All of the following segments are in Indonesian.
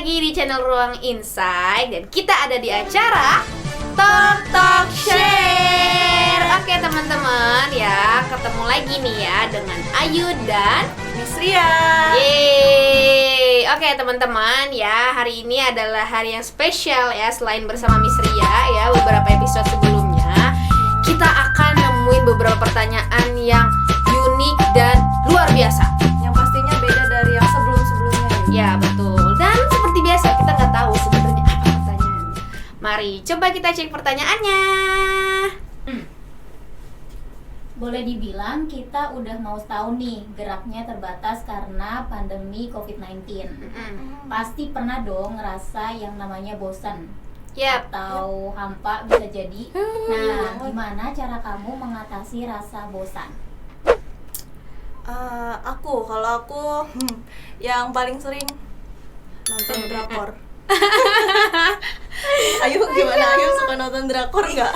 lagi di channel Ruang Insight dan kita ada di acara Talk Share. Oke teman-teman ya, ketemu lagi nih ya dengan Ayu dan Misria. Yeay. Oke teman-teman ya, hari ini adalah hari yang spesial ya. Selain bersama Misria ya, beberapa episode sebelumnya kita akan nemuin beberapa pertanyaan yang unik dan luar biasa, Yang pastinya beda dari yang sebelum-sebelumnya. ya betul. Dan seperti biasa kita nggak tahu sebenarnya apa pertanyaannya. Mari coba kita cek pertanyaannya. Boleh dibilang kita udah mau setahun nih geraknya terbatas karena pandemi COVID-19. Pasti pernah dong ngerasa yang namanya bosan Yap. atau hampa bisa jadi. Nah, gimana cara kamu mengatasi rasa bosan? Kalau aku yang paling sering nonton drakor. Ayu gimana? Ayu suka nonton drakor nggak?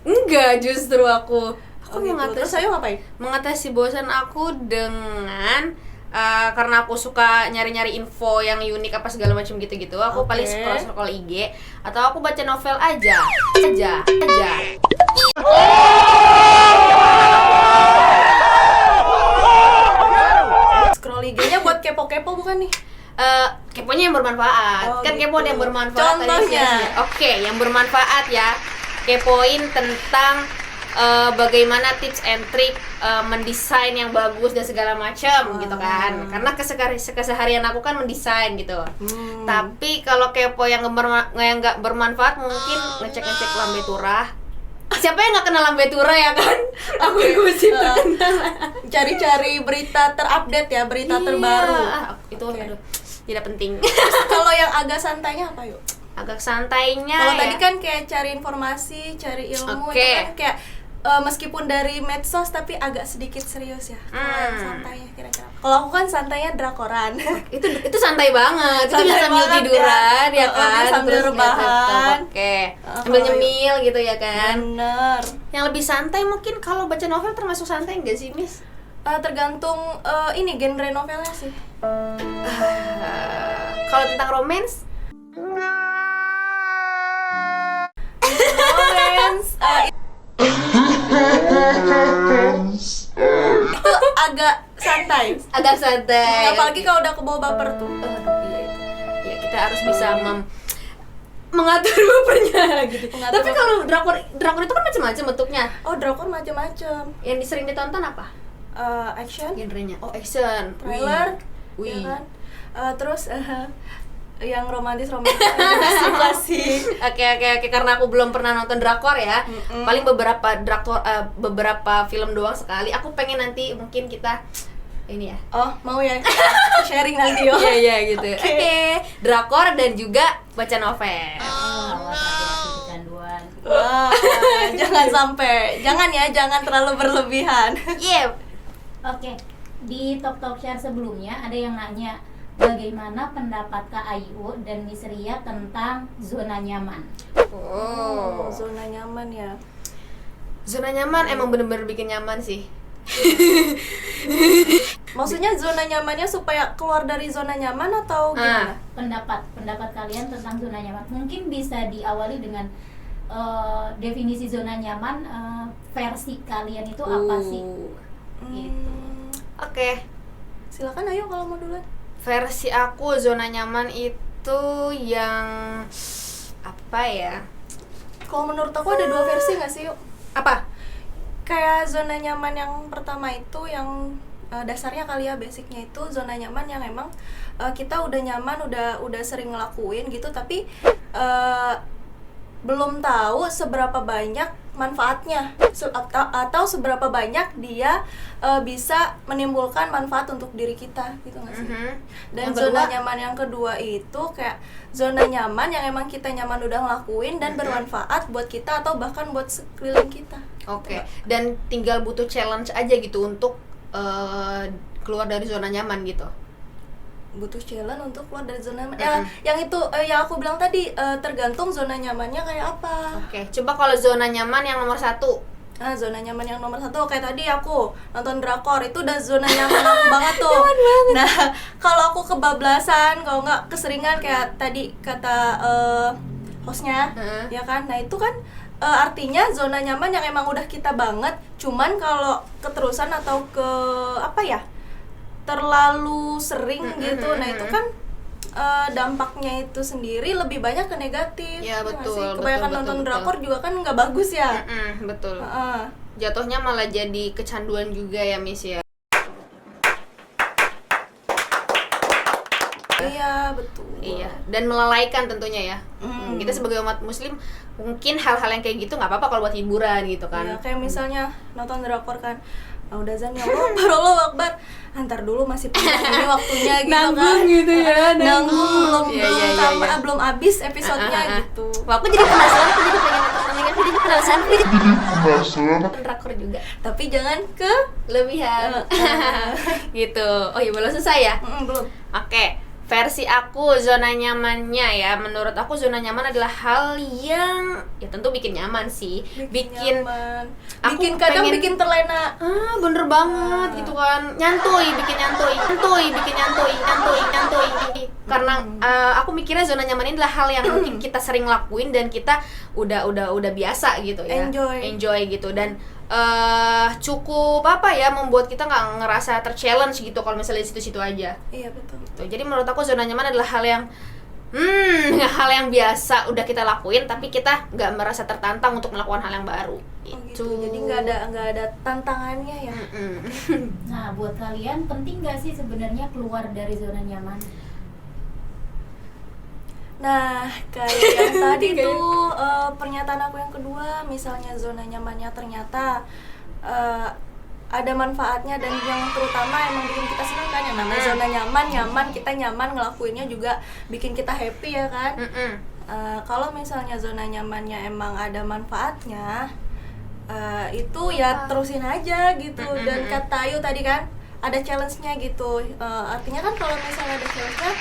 Enggak, justru aku Gitu. Terus Ayu ngapain? mengatasi bosan aku dengan karena aku suka nyari-nyari info yang unik apa segala macam gitu-gitu. Aku Oke. paling scroll IG atau aku baca novel aja. Scroll IG-nya buat kepo-kepo bukan nih? Keponya yang bermanfaat. Oh, kan gitu. kepo ada yang bermanfaat. ada yang Contohnya? sia-sia. Oke, yang bermanfaat ya. Kepoin tentang bagaimana tips and trick mendesain yang bagus dan segala macam gitu kan. Karena keseharian aku kan mendesain gitu. Tapi kalau kepo yang nggak bermanfaat mungkin ngecek lambe turah. Siapa yang nggak kenal lambe turah ya kan? Aku gosip terkenal. Cari-cari berita terupdate ya, berita terbaru. Itu Oke. aduh, tidak penting. Kalau yang agak santainya apa yuk? Agak santainya Kalau ya. tadi kan kayak cari informasi, cari ilmu, Oke. itu kan kayak meskipun dari medsos tapi agak sedikit serius ya. Kalau yang santainya kira-kira. Kalau aku kan santainya drakoran. itu santai banget. Itu Santai bisa sambil banget tiduran ya. ya kan. Sambil Terus lihat rebahan. laptop. Oke. Sambil kalau nyemil gitu ya kan. Bener. Yang lebih santai mungkin kalau baca novel termasuk santai enggak sih, Miss? Tergantung ini genre novelnya sih. Kalau tentang romance Romance itu agak santai. agak santai. Apalagi kalau udah kebawa baper tuh. Iya itu. Ya kita harus bisa mengatur bapernya gitu. Mengatur Tapi kalau drakor itu kan macam-macam bentuknya. Oh, drakor macam-macam. Yang sering ditonton apa? Action, Genrenya. Oh, action. thriller, Wih. ya kan? Terus yang romantis klasik. Oke, karena aku belum pernah nonton drakor ya. Paling beberapa beberapa film doang sekali. Aku pengen nanti mungkin kita ini ya. Oh, mau ya sharing nanti yo. Iya gitu. Oke. Oke, drakor dan juga baca novel. Awas hati-hati kecanduan. Wah, jangan terlalu berlebihan. Iya. Oke, di Talk Share sebelumnya ada yang nanya bagaimana pendapat Kak Ayu dan Misria tentang zona nyaman. Oh. Zona nyaman ya. Zona nyaman emang bener-bener bikin nyaman sih. Maksudnya zona nyamannya supaya keluar dari zona nyaman atau gimana? Pendapat kalian tentang zona nyaman mungkin bisa diawali dengan definisi zona nyaman versi kalian itu apa sih? Gitu. Oke. Silakan Ayu kalau mau duluan. Versi aku zona nyaman itu yang apa ya? Kalau menurut aku ada dua versi nggak sih yuk? Apa? Kayak zona nyaman yang pertama itu yang dasarnya kali ya, basicnya itu zona nyaman yang emang kita udah nyaman, udah sering ngelakuin gitu, tapi belum tahu seberapa banyak manfaatnya atau seberapa banyak dia bisa menimbulkan manfaat untuk diri kita gitu nggak sih? Dan Yang zona kedua? nyaman yang kedua itu kayak zona nyaman yang emang kita nyaman udah ngelakuin dan bermanfaat buat kita atau bahkan buat sekeliling kita. Oke. Dan tinggal butuh challenge aja gitu untuk keluar dari zona nyaman gitu. Butuh challenge untuk keluar dari zona nyaman. Ya, yang itu yang aku bilang tadi tergantung zona nyamannya kayak apa. Oke, coba kalau zona nyaman yang nomor 1 Nah, zona nyaman yang nomor 1 kayak tadi aku nonton drakor, itu udah zona nyaman aku banget tuh. Nah, kalau aku kebablasan, kalau nggak keseringan kayak tadi kata hostnya, ya kan. Nah itu kan artinya zona nyaman yang emang udah kita banget. Cuman kalau keterusan atau terlalu sering gitu, nah itu kan dampaknya itu sendiri lebih banyak ke negatif. Ya, nggak betul, sih? betul, Kebanyakan betul, nonton betul. drakor juga kan nggak bagus ya. Betul. Heeh. Jatuhnya malah jadi kecanduan juga ya, Miss ya. Iya, betul. Iya, dan melalaikan tentunya ya. Kita sebagai umat muslim mungkin hal-hal yang kayak gitu nggak apa-apa kalau buat hiburan gitu kan. Iya, kayak misalnya nonton drakor kan, udah azan ya Allah Akbar, antar dulu masih panjang ini waktunya gitu Nanggung kan. gitu ya, Nanggung Iya, iya, iya. belum habis episodenya gitu. Wah, aku jadi penasaran, aku jadi pengen nonton lagi, aku jadi penasaran, aku jadi nonton drakor juga. Tapi jangan ke Lebihan. Gitu. Oh iya, belum selesai ya? belum. Oke, versi aku zona nyamannya ya. Menurut aku zona nyaman adalah hal yang ya tentu bikin nyaman sih. Bikin nyaman. aku Kadang pengen- bikin terlena. bener banget gitu kan. Nyantui, bikin nyantui. Karena aku mikirnya zona nyaman ini adalah hal yang mungkin kita sering lakuin dan kita udah biasa gitu ya. Enjoy gitu, dan cukup membuat kita nggak ngerasa ter-challenge gitu kalau misalnya di situ-situ aja. Iya, betul. Tuh, jadi menurut aku zona nyaman adalah hal yang hal yang biasa udah kita lakuin, tapi kita nggak merasa tertantang untuk melakukan hal yang baru. Oh gitu. Jadi nggak ada tantangannya ya. Nah, buat kalian penting nggak sih sebenarnya keluar dari zona nyaman? Nah, kayak yang tadi tuh pernyataan aku yang kedua, misalnya zona nyamannya ternyata ada manfaatnya dan yang terutama emang bikin kita senang kan, yang namanya zona nyaman, kita nyaman ngelakuinnya juga bikin kita happy ya kan. Kalau misalnya zona nyamannya emang ada manfaatnya, itu ya terusin aja gitu. Dan kata Ayu tadi kan ada challenge-nya gitu. Artinya kan kalau misalnya ada challenge-nya,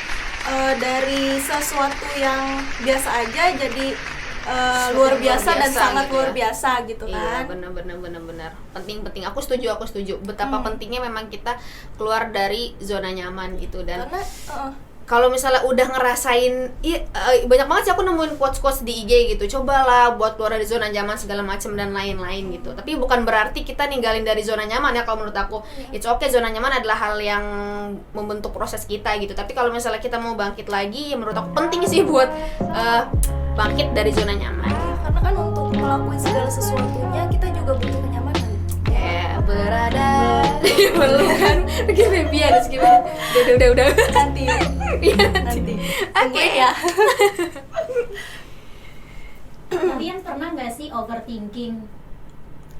dari sesuatu yang biasa aja jadi luar biasa dan sangat gitu luar ya. biasa gitu Iya, kan. benar. Penting. Aku setuju. Betapa pentingnya memang kita keluar dari zona nyaman gitu. Dan Karena kalau misalnya udah ngerasain, banyak banget sih aku nemuin quotes di IG gitu. Cobalah buat keluar dari zona nyaman segala macam dan lain-lain gitu. Tapi bukan berarti kita ninggalin dari zona nyaman ya, kalau menurut aku. It's okay, zona nyaman adalah hal yang membentuk proses kita gitu. Tapi kalau misalnya kita mau bangkit lagi, ya menurut aku penting sih buat bangkit dari zona nyaman. karena kan untuk ngelakuin segala sesuatunya kita juga butuh kenyamanan. Ya, berada di pelukan. Bikin baby harus gimana? Udah. Nanti. Iya, Nanti. Oke Ya. Kalian pernah nggak sih overthinking?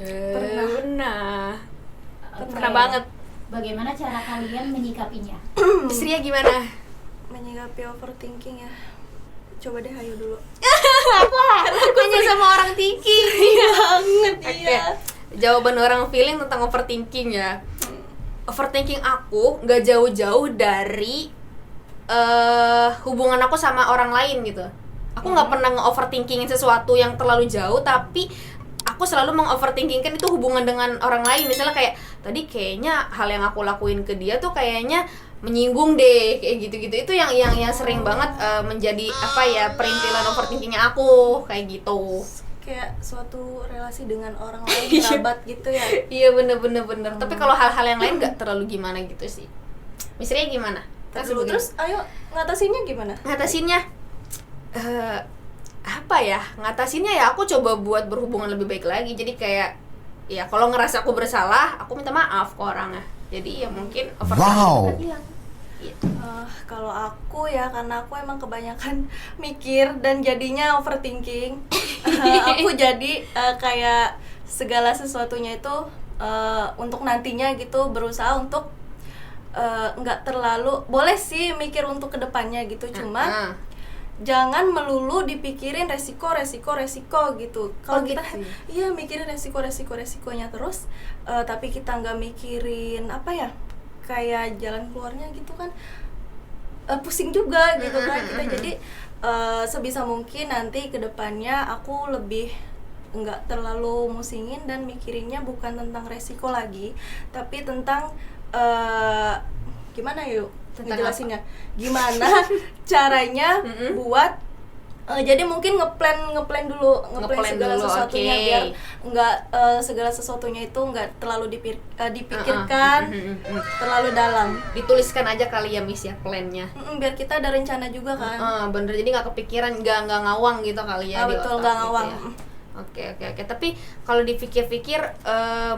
Pernah Oke. banget. Bagaimana cara kalian menyikapinya? Istrinya gimana? Menyikapi overthinking ya. Coba deh Ayu dulu. Aku hanya sama orang thinking. Banget Oke. Jawaban orang feeling tentang overthinking ya. Overthinking aku nggak jauh-jauh dari hubungan aku sama orang lain gitu. Aku nggak pernah nge-overthinkingin sesuatu yang terlalu jauh, tapi aku selalu meng-overthinkingkan itu hubungan dengan orang lain. Misalnya kayak tadi kayaknya hal yang aku lakuin ke dia tuh kayaknya menyinggung deh, kayak gitu-gitu. Itu yang sering banget menjadi perintilan overthinkingnya aku kayak gitu. Kayak suatu relasi dengan orang lain, kerabat gitu ya. Iya, bener. Tapi kalau hal-hal yang lain nggak terlalu gimana gitu sih. Misalnya gimana? Terus ayo ngatasinnya gimana? Ngatasinnya ngatasinnya ya aku coba buat berhubungan lebih baik lagi. Jadi kayak ya kalau ngerasa aku bersalah, aku minta maaf ke orangnya. Jadi ya mungkin Wow. hilang gitu. Kalau aku ya, karena aku emang kebanyakan mikir dan jadinya overthinking. Aku jadi kayak segala sesuatunya itu untuk nantinya gitu berusaha untuk nggak terlalu, boleh sih mikir untuk kedepannya gitu, cuma jangan melulu dipikirin resiko gitu. Kalau kita gitu. iya mikirin resikonya terus, tapi kita nggak mikirin kayak jalan keluarnya gitu kan, pusing juga gitu kan kita. Jadi sebisa mungkin nanti kedepannya aku lebih nggak terlalu musingin dan mikirinnya bukan tentang resiko lagi, tapi tentang gimana yuk Tentang ngejelasinnya, gimana caranya buat jadi mungkin ngeplan dulu Ngeplan segala dulu, sesuatunya oke. biar nggak segala sesuatunya itu nggak terlalu dipikirkan terlalu dalam. Dituliskan aja kali ya Miss ya plannya. Biar kita ada rencana juga kan. Bener, jadi nggak kepikiran, nggak ngawang gitu kali ya di Betul, otak nggak gitu ngawang. ya. Oke. Tapi kalau dipikir-pikir,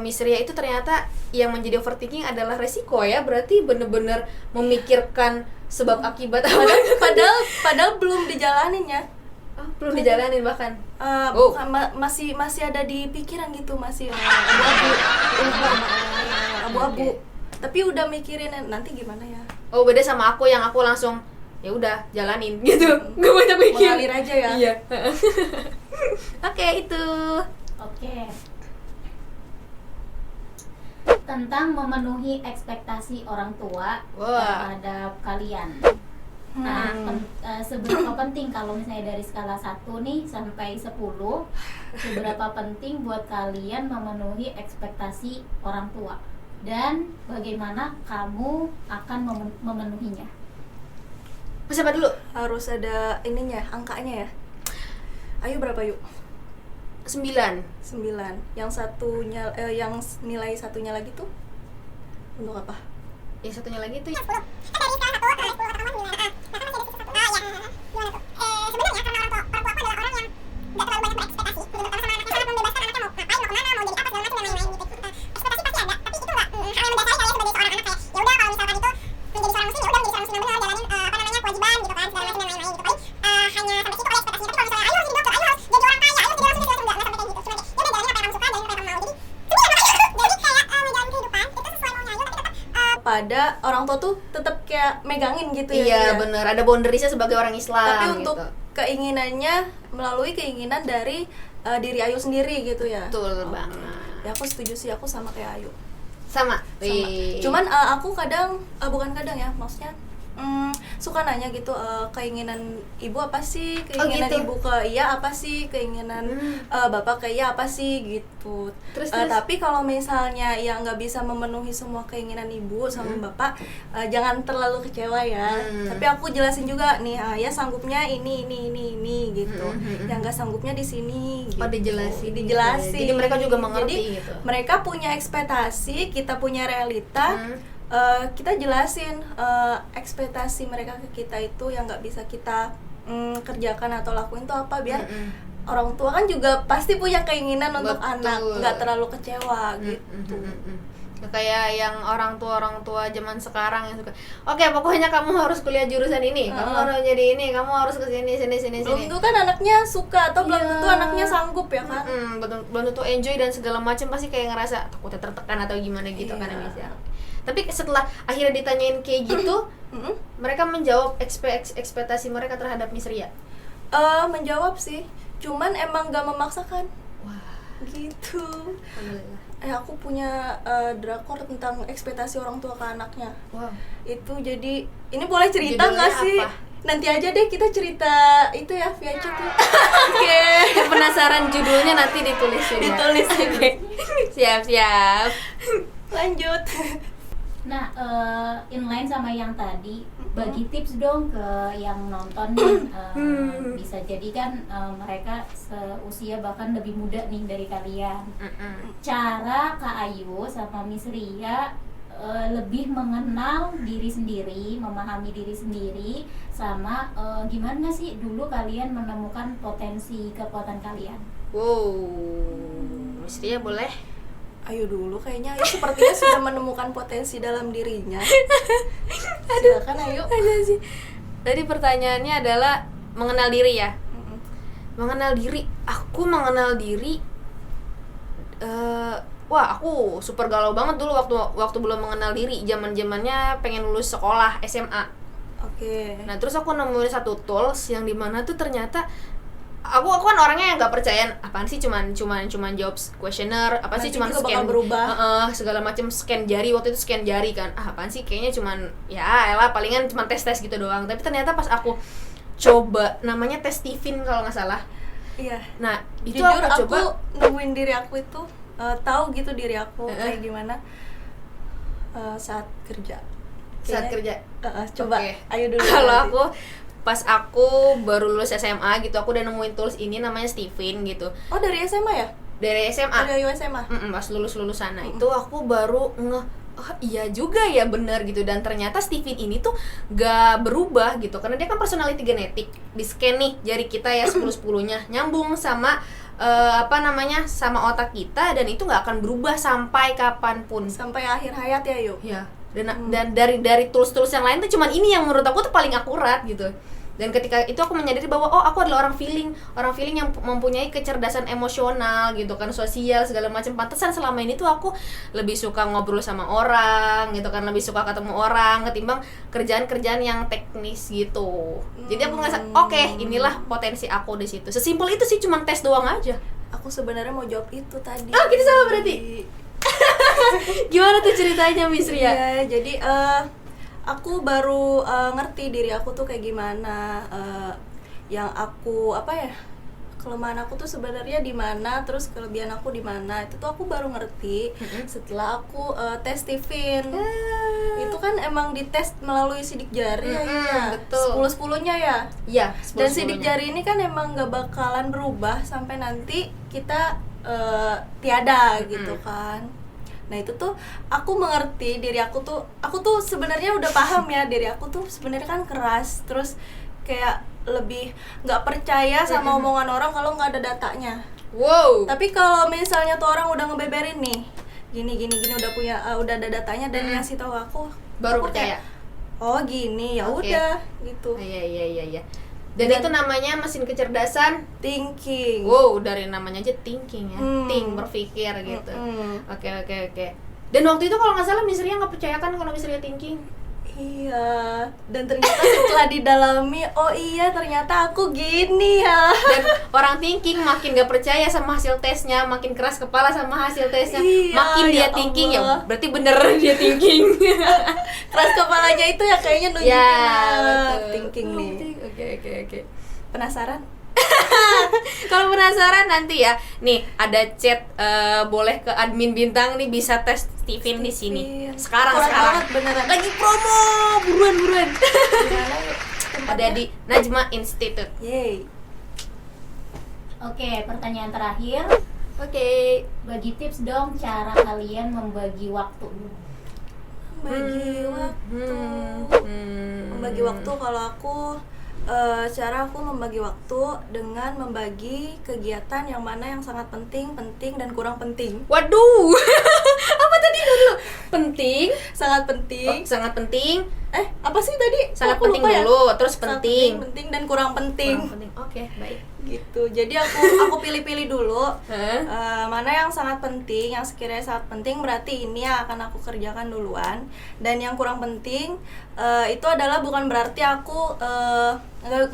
Miss Ria itu ternyata yang menjadi overthinking adalah resiko ya. Berarti bener-bener memikirkan sebab akibat. Padahal belum dijalanin ya. Belum dijalanin bahkan. Bukan, masih ada di pikiran gitu, masih abu-abu. Tapi udah mikirin nanti gimana ya. Oh, beda sama aku yang aku langsung ya udah jalanin gitu. Gak banyak mikir. Mengalir aja ya. Iya. Oke, itu. Oke. Tentang memenuhi ekspektasi orang tua Wah. terhadap kalian. Nah, seberapa penting kalau misalnya dari skala 1 nih sampai 10, seberapa penting buat kalian memenuhi ekspektasi orang tua? Dan bagaimana kamu akan memenuhinya? Siapa dulu? Harus ada ininya, angkanya ya. Ayo berapa yuk? 9. 9. Yang satunya yang nilai satunya lagi tuh untuk apa? Yang satunya lagi tuh pada orang tua tuh tetap kayak megangin gitu ya. iya dia. bener, ada boundariesnya sebagai orang Islam. Tapi untuk gitu. keinginannya melalui keinginan dari diri Ayu sendiri gitu ya. Betul banget. Ya aku setuju sih, aku sama kayak Ayu. Sama. Cuman aku kadang bukan kadang ya, maksudnya suka nanya gitu, keinginan ibu apa sih, keinginan gitu? ibu ke iya apa sih, keinginan bapak ke iya apa sih gitu. Terus? Tapi kalau misalnya ya nggak bisa memenuhi semua keinginan ibu sama bapak, jangan terlalu kecewa ya. Tapi aku jelasin juga nih, ya sanggupnya ini gitu, yang nggak sanggupnya di sini. Gitu. Oh, dijelasin. Dijelasin. Jadi mereka juga mengerti Jadi, gitu. mereka punya ekspektasi, kita punya realita. Kita jelasin ekspektasi mereka ke kita itu yang nggak bisa kita kerjakan atau lakuin tuh apa, biar orang tua kan juga pasti punya keinginan untuk anak, nggak terlalu kecewa gitu. Kayak yang orang tua zaman sekarang yang suka, oke, pokoknya kamu harus kuliah jurusan ini, kamu harus jadi ini, kamu harus ke sini. Belum tentu kan anaknya suka atau belum tentu anaknya sanggup ya kan. Belum tentu enjoy dan segala macam, pasti kayak ngerasa takutnya tertekan atau gimana gitu kan ya. Tapi setelah akhirnya ditanyain kayak gitu, mereka menjawab ekspektasi mereka terhadap Miss Ria. Menjawab sih, cuman emang gak memaksakan. Wah, Gitu. alhamdulillah. Aku punya drakor tentang ekspektasi orang tua ke anaknya. Wow. Itu jadi, ini boleh cerita Judulnya nggak sih? apa? Nanti aja deh kita cerita itu ya via chat ya. Oke. Yang penasaran judulnya nanti ditulisin. Ditulis. Oke. Siap. Lanjut. Nah, inline sama yang tadi, bagi tips dong ke yang nonton nih. Bisa jadi kan mereka seusia bahkan lebih muda nih dari kalian. Cara Kak Ayu sama Miss Ria lebih mengenal diri sendiri, memahami diri sendiri, sama gimana sih dulu kalian menemukan potensi kekuatan kalian? Wow, Miss Ria boleh? Ayo dulu, kayaknya Ayu sepertinya sudah menemukan potensi dalam dirinya. Silakan Ayu. Tadi pertanyaannya adalah mengenal diri ya. Mengenal diri, aku mengenal diri. Wah, aku super galau banget dulu waktu belum mengenal diri. Zamannya pengen lulus sekolah SMA. Oke. Nah, terus aku nemuin satu tools yang dimana tuh ternyata aku kan orangnya yang nggak percaya apaan sih cuman jawab kuesioner, apa sih Nanti cuman juga scan bakal berubah. segala macam scan jari, waktu itu scan jari kan, apaan sih kayaknya cuman ya elah palingan cuman tes gitu doang. Tapi ternyata pas aku coba, namanya tes Tiffin kalau nggak salah, Iya. Nah itu Jujur aku aku coba nemuin diri aku itu tahu gitu diri aku kayak gimana saat kerja. saat kerja. Coba Oke. ayo dulu. Kalau nanti. aku pas aku baru lulus SMA gitu, aku udah nemuin tools ini namanya Steven gitu. Oh, dari SMA ya? Dari SMA. Dari SMA. Pas lulus sana itu aku baru oh iya juga ya bener gitu, dan ternyata Steven ini tuh gak berubah gitu karena dia kan personality genetik, di scan nih jari kita ya 10-10-nya nyambung sama sama otak kita, dan itu nggak akan berubah sampai kapanpun, Sampai akhir hayat ya, yuk. ya. Dan dari tools yang lain tuh cuman ini yang menurut aku tuh paling akurat gitu. Dan ketika itu aku menyadari bahwa aku adalah orang feeling yang mempunyai kecerdasan emosional gitu kan, sosial segala macam. Pantesan selama ini tuh aku lebih suka ngobrol sama orang gitu kan, lebih suka ketemu orang ketimbang kerjaan-kerjaan yang teknis gitu. Jadi aku ngerasa oke, inilah potensi aku di situ. Sesimpel itu sih, cuman tes doang aja. Aku sebenarnya mau jawab itu tadi. Oh, gitu sama berarti. Gimana tuh ceritanya, Miss Ria? Iya, jadi aku baru ngerti diri aku tuh kayak gimana, yang aku kelemahan aku tuh sebenarnya di mana, terus kelebihan aku di mana. Itu tuh aku baru ngerti setelah aku tes Steven. Itu kan emang dites melalui sidik jari ya, betul. 10-10-nya ya. Iya, Dan sidik jari ini kan emang gak bakalan berubah sampai nanti kita tiada gitu kan. Nah itu tuh aku mengerti diri aku tuh sebenarnya udah paham ya, diri aku tuh sebenarnya kan keras, terus kayak lebih nggak percaya sama omongan orang kalau nggak ada datanya. Wow. Tapi kalau misalnya tuh orang udah ngebeberin nih, gini udah ada datanya dan ngasih tahu aku, Baru aku percaya. kayak, oh gini ya Oke. udah gitu. Iya. Dan itu namanya mesin kecerdasan. Thinking. Wow, dari namanya aja thinking ya. Think, berpikir gitu. Oke. Dan waktu itu kalau nggak salah Miss Ria nggak percaya kan kalau Miss Ria thinking? Iya, dan ternyata setelah didalami, oh iya ternyata aku gini ya. Dan orang thinking makin gak percaya sama hasil tesnya, makin keras kepala sama hasil tesnya. Iya, Makin dia ya thinking Allah. ya berarti bener dia thinking. Keras kepalanya itu ya kayaknya nunjukin Ya, betul. thinking nih. Oke. Penasaran? Kalau penasaran nanti ya, nih ada chat, boleh ke admin bintang nih, bisa tes Steven di sini. Sekarang. Kurang banget beneran. Lagi promo, buruan. Gimana yuk? Ada di Najma Institute. Yeay. Oke, pertanyaan terakhir. Oke. Bagi tips dong cara kalian membagi waktu. Membagi waktu kalau aku cara aku membagi waktu dengan membagi kegiatan yang mana yang sangat penting dan kurang penting. Waduh. Apa tadi dulu? Penting, Sangat penting. sangat penting, Apa sih tadi? sangat Aku penting lupa ya. dulu, terus Sangat penting. penting dan kurang penting. Kurang penting. Oke, baik. Gitu. Jadi aku pilih-pilih dulu mana yang sangat penting, yang sekiranya sangat penting berarti ini yang akan aku kerjakan duluan. Dan yang kurang penting itu adalah bukan berarti aku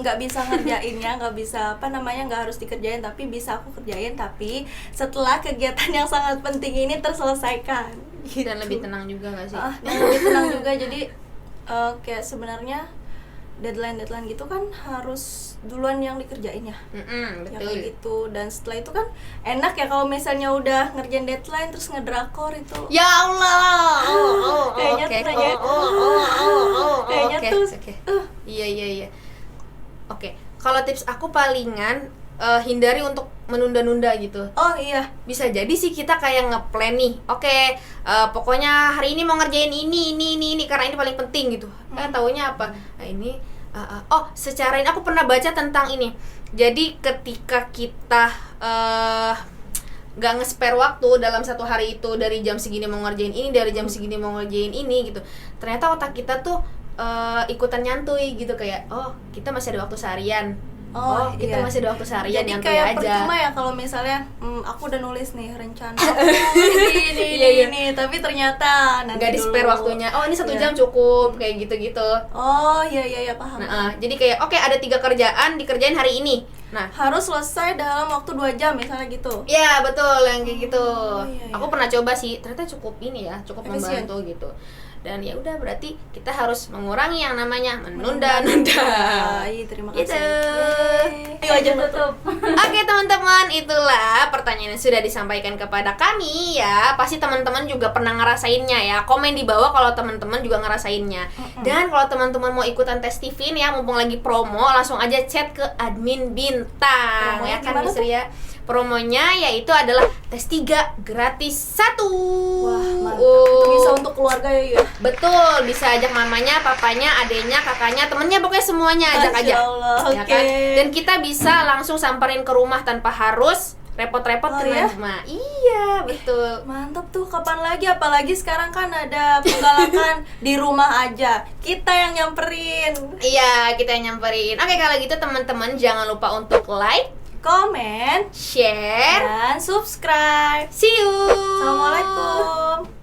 nggak bisa ngerjainnya, nggak harus dikerjain, tapi bisa aku kerjain tapi setelah kegiatan yang sangat penting ini terselesaikan. Gitu. Dan lebih tenang juga nggak sih? Dan lebih tenang juga. Jadi kayak sebenarnya deadline gitu kan harus duluan yang dikerjain ya. Ya Betul. kayak gitu. Dan setelah itu kan enak ya kalau misalnya udah ngerjain deadline terus ngedrakor itu. Ya Allah. Kayaknya Oke. kayaknya tuh Oke. Iya. Oke. Kalau tips aku palingan hindari untuk menunda-nunda gitu. Oh iya. Bisa jadi sih kita kayak ngeplan nih. Oke, pokoknya hari ini mau ngerjain ini karena ini paling penting gitu. Taunya apa? Nah, ini secara ini aku pernah baca tentang ini. Jadi ketika kita gak nge-spare waktu dalam satu hari itu, dari jam segini mau ngerjain ini, dari jam segini mau ngerjain ini gitu. Ternyata otak kita tuh ikutan nyantui gitu, kayak kita masih ada waktu seharian. Kita iya. masih ada waktu seharian, Jadi nyantuy kayak aja. percuma ya kalau misalnya aku udah nulis nih rencana aku ini, tapi ternyata nanti nggak di spare dulu. waktunya. Ini 1 Iya. jam cukup, kayak gitu-gitu. Oh iya paham. Nah, jadi kayak oke, ada 3 kerjaan dikerjain hari ini. Nah, Harus selesai dalam waktu 2 jam misalnya gitu. ya betul yang kayak gitu. Iya. Aku pernah coba sih, ternyata cukup ini ya, cukup Efisien. membantu gitu. dan ya udah berarti kita harus mengurangi yang namanya menunda-nunda. Iya, terima Gitu. kasih. Ayo aja tutup. Oke teman-teman, itulah pertanyaan yang sudah disampaikan kepada kami ya. Pasti teman-teman juga pernah ngerasainnya ya. Komen di bawah kalau teman-teman juga ngerasainnya. Dan kalau teman-teman mau ikutan tes Tivin ya, mumpung lagi promo, langsung aja chat ke admin Bintang. Promonya Ya kan gimana Miss Ria? Promonya yaitu adalah tes 3 gratis 1. Wah, mantap. Itu bisa untuk keluarga ya. Betul, bisa ajak mamanya, papanya, adenya, kakaknya, temennya, pokoknya semuanya ajak Masya aja. Allah, Ya oke. kan? Dan kita bisa langsung samperin ke rumah tanpa harus repot-repot Oh, ke ya? Najma. Iya, betul. Mantap tuh, kapan lagi? Apalagi sekarang kan ada penggalakan di rumah aja. Kita yang nyamperin. Iya, kita yang nyamperin. Oke, kalau gitu teman-teman jangan lupa untuk like, Komen share, dan subscribe. see you. Assalamualaikum.